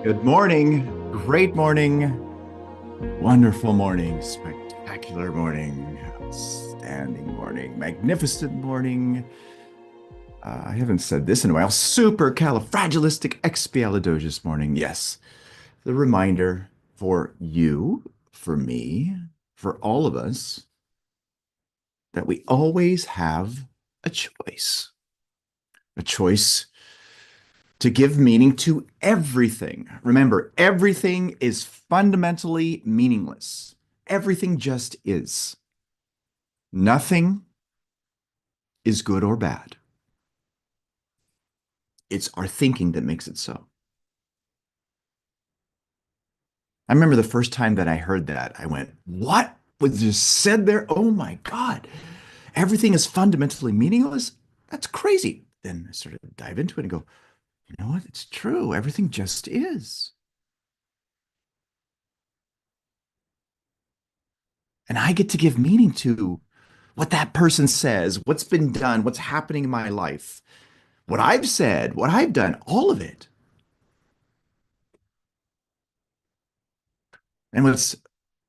Good morning, great morning, wonderful morning, spectacular morning, outstanding morning, magnificent morning. I haven't said this in a while. Supercalifragilisticexpialidocious morning. Yes, the reminder for you, for me, for all of us that we always have a choice. A choice to give meaning to everything. Remember, everything is fundamentally meaningless. Everything just is. Nothing is good or bad. It's our thinking that makes it so. I remember the first time that I heard that, I went, what was just said there? Oh my God. Everything is fundamentally meaningless? That's crazy. Then I started to dive into it and go, you know what? It's true. Everything just is. And I get to give meaning to what that person says, what's been done, what's happening in my life, what I've said, what I've done, all of it. And what's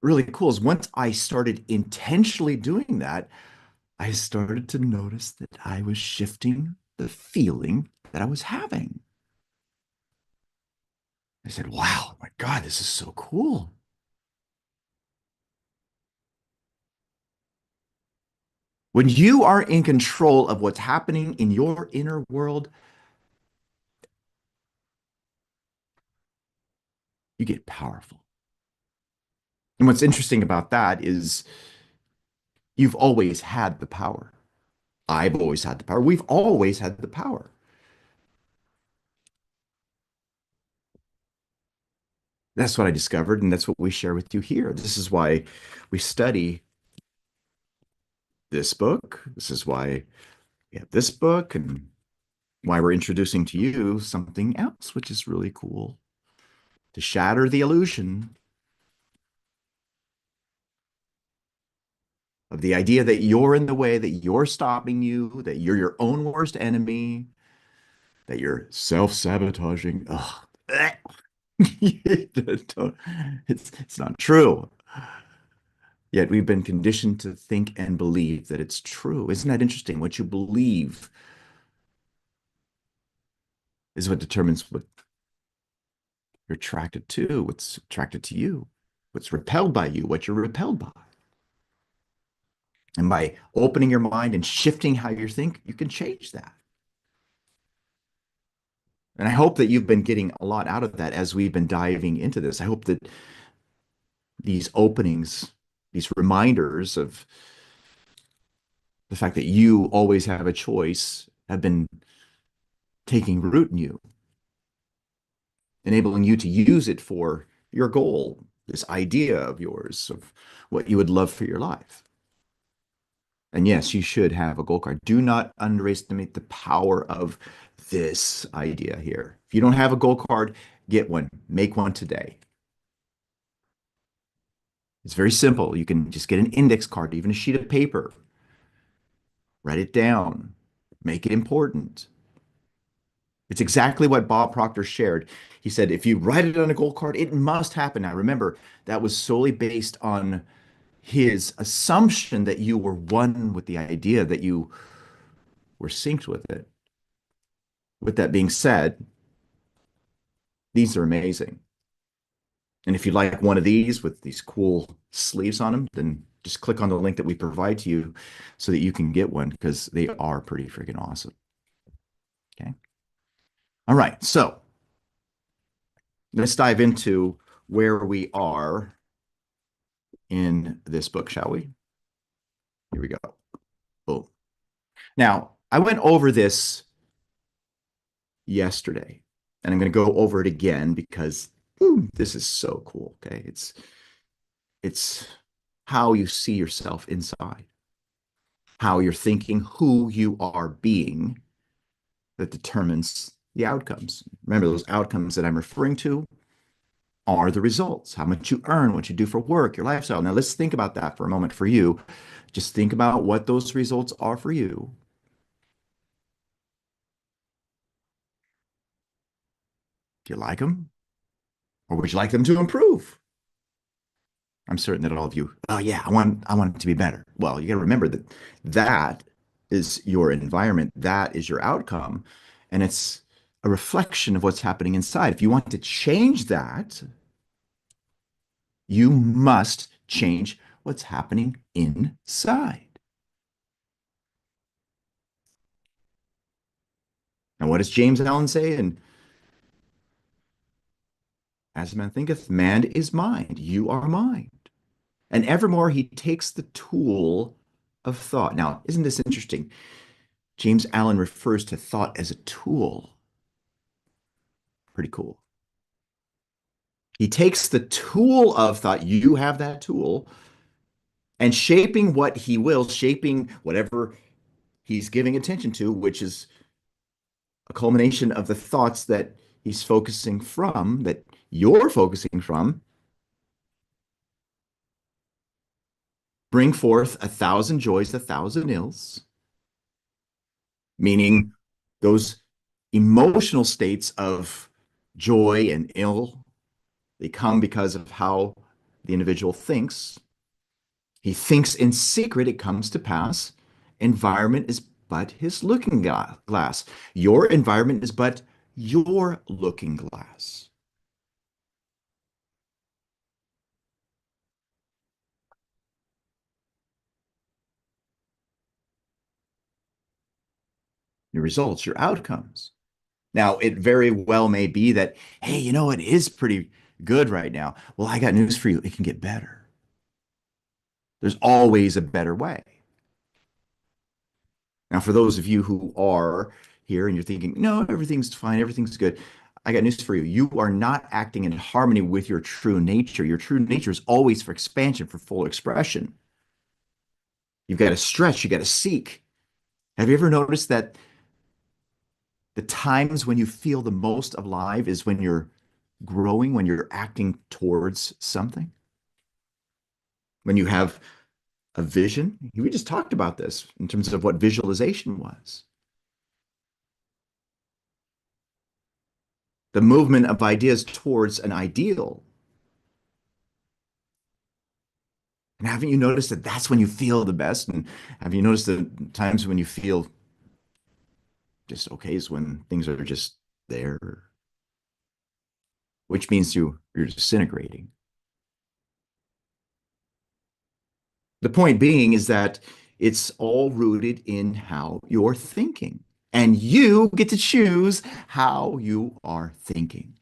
really cool is once I started intentionally doing that, I started to notice that I was shifting the feeling that I was having. I said, wow, my God, this is so cool. When you are in control of what's happening in your inner world, you get powerful. And what's interesting about that is you've always had the power. I've always had the power. We've always had the power. That's what I discovered, and that's what we share with you here. This is why we study this book. This is why we have this book, and why we're introducing to you something else, which is really cool to shatter the illusion of the idea that you're in the way, that you're stopping you, that you're your own worst enemy, that you're self-sabotaging. Ugh. It's not true. Yet we've been conditioned to think and believe that it's true. Isn't that interesting? What you believe is what determines what you're attracted to, what's attracted to you, what's repelled by you, what you're repelled by. And by opening your mind and shifting how you think, you can change that. And I hope that you've been getting a lot out of that as we've been diving into this. I hope that these openings, these reminders of the fact that you always have a choice have been taking root in you, enabling you to use it for your goal, this idea of yours of what you would love for your life. And yes, you should have a goal card. Do not underestimate the power of this idea here. If you don't have a goal card, get one. Make one today. It's very simple. You can just get an index card, even a sheet of paper. Write it down. Make it important. It's exactly what Bob Proctor shared. He said, if you write it on a goal card, it must happen. Now, remember, that was solely based on his assumption that you were one with the idea, that you were synced with it. With that being said, these are amazing. And if you like one of these with these cool sleeves on them, then just click on the link that we provide to you so that you can get one because they are pretty freaking awesome. Okay. All right. So let's dive into where we are in this book, shall we? Here we go. Boom. Now, I went over this yesterday, and I'm going to go over it again because this is so cool. Okay. It's how you see yourself inside, how you're thinking, who you are being that determines the outcomes. Remember, those outcomes that I'm referring to are the results, how much you earn, what you do for work, your lifestyle. Now, let's think about that for a moment for you. Just think about what those results are for you. Do you like them? Or would you like them to improve? I'm certain that all of you, oh yeah, I want it to be better. Well, you got to remember that that is your environment, that is your outcome, and it's a reflection of what's happening inside. If you want to change that, you must change what's happening inside. And what does James Allen say? And as a man thinketh, man is mind. You are mind. And evermore he takes the tool of thought. Now, isn't this interesting? James Allen refers to thought as a tool. Pretty cool. He takes the tool of thought, you have that tool, and shaping what he will, shaping whatever he's giving attention to, which is a culmination of the thoughts that he's focusing from, that you're focusing from, bring forth 1,000 joys, 1,000 ills, meaning those emotional states of joy and ill, they come because of how the individual thinks. He thinks in secret, it comes to pass. Environment is but his looking glass. Your environment is but your looking glass. Your results, your outcomes. Now, it very well may be that, hey, it is pretty good right now. Well, I got news for you. It can get better. There's always a better way. Now, for those of you who are here and you're thinking, no, everything's fine, everything's good, I got news for you. You are not acting in harmony with your true nature. Your true nature is always for expansion, for full expression. You've got to stretch, you got to seek. Have you ever noticed that the times when you feel the most alive is when you're growing, when you're acting towards something? When you have a vision? We just talked about this in terms of what visualization was. The movement of ideas towards an ideal. And haven't you noticed that that's when you feel the best? And have you noticed the times when you feel just okay is when things are just there, which means you're disintegrating. The point being is that it's all rooted in how you're thinking, and you get to choose how you are thinking.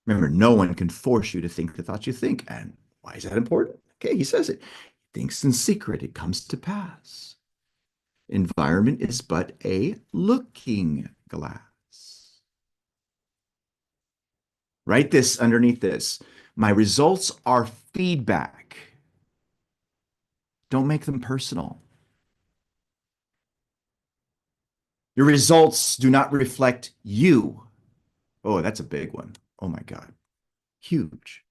Remember, no one can force you to think the thoughts you think. And why is that important? Okay, he says it. He thinks in secret, it comes to pass. Environment is but a looking glass. Write this underneath this. My results are feedback. Don't make them personal. Your results do not reflect you. Oh, that's a big one. Oh my God. Huge.